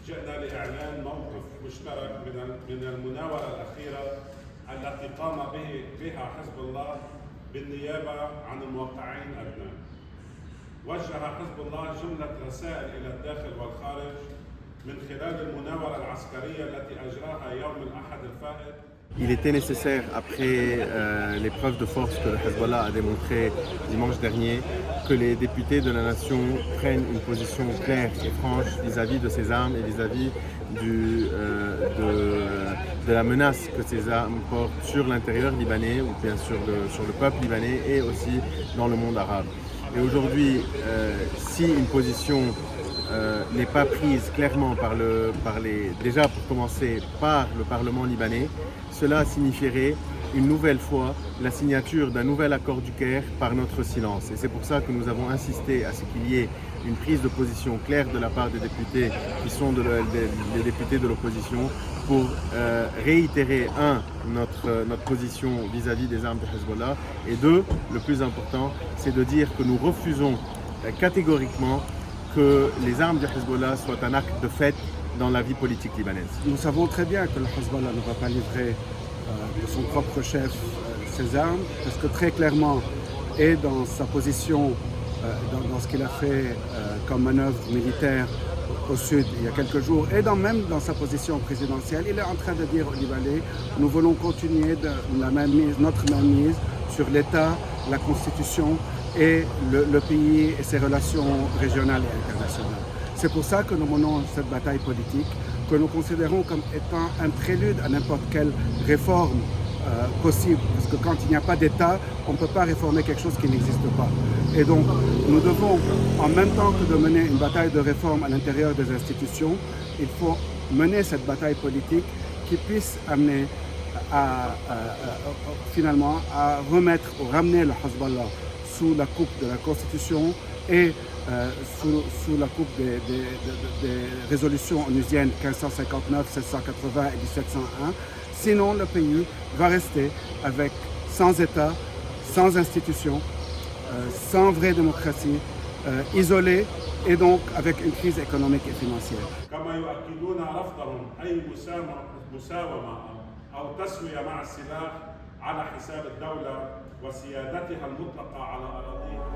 جئنا لإعلان موقف مشترك من المناورة الأخيرة التي قام بها حزب الله بالنيابة عن الموقعين أبناء. وجه حزب الله جملة رسائل إلى الداخل والخارج من خلال المناورة العسكرية التي أجراها يوم الأحد الفائت. Il était nécessaire, après les preuves de force que le Hezbollah a démontrées dimanche dernier, que les députés de la nation prennent une position claire et franche vis-à-vis de ces armes et vis-à-vis de la menace que ces armes portent sur l'intérieur libanais ou bien sûr sur le peuple libanais et aussi dans le monde arabe. Et aujourd'hui, si une position n'est pas prise clairement déjà pour commencer par le Parlement libanais, cela signifierait une nouvelle fois la signature d'un nouvel accord du Caire par notre silence. Et c'est pour ça que nous avons insisté à ce qu'il y ait une prise de position claire de la part des députés qui sont des députés de l'opposition pour réitérer, notre position vis-à-vis des armes de Hezbollah, et deux, le plus important, c'est de dire que nous refusons catégoriquement que les armes du Hezbollah soient un acte de fait dans la vie politique libanaise. Nous savons très bien que le Hezbollah ne va pas livrer de son propre chef ses armes, parce que très clairement, et dans sa position, dans ce qu'il a fait comme manœuvre militaire au sud il y a quelques jours, et même dans sa position présidentielle, il est en train de dire aux Libanais, nous voulons continuer notre mainmise sur l'État, la Constitution et le pays et ses relations régionales et internationales. C'est pour ça que nous menons cette bataille politique, que nous considérons comme étant un prélude à n'importe quelle réforme possible. Parce que quand il n'y a pas d'État, on ne peut pas réformer quelque chose qui n'existe pas. Et donc, nous devons, en même temps que de mener une bataille de réforme à l'intérieur des institutions, il faut mener cette bataille politique qui puisse amener finalement à ramener le Hezbollah sous la coupe de la Constitution et sous la coupe des résolutions onusiennes 1559, 1680 et 1701. Sinon, le pays va rester sans État, sans institutions, sans vraie démocratie, isolé et donc avec une crise économique et financière. أو تسوية مع السلاح على حساب الدولة وسيادتها المطلقة على أراضيها.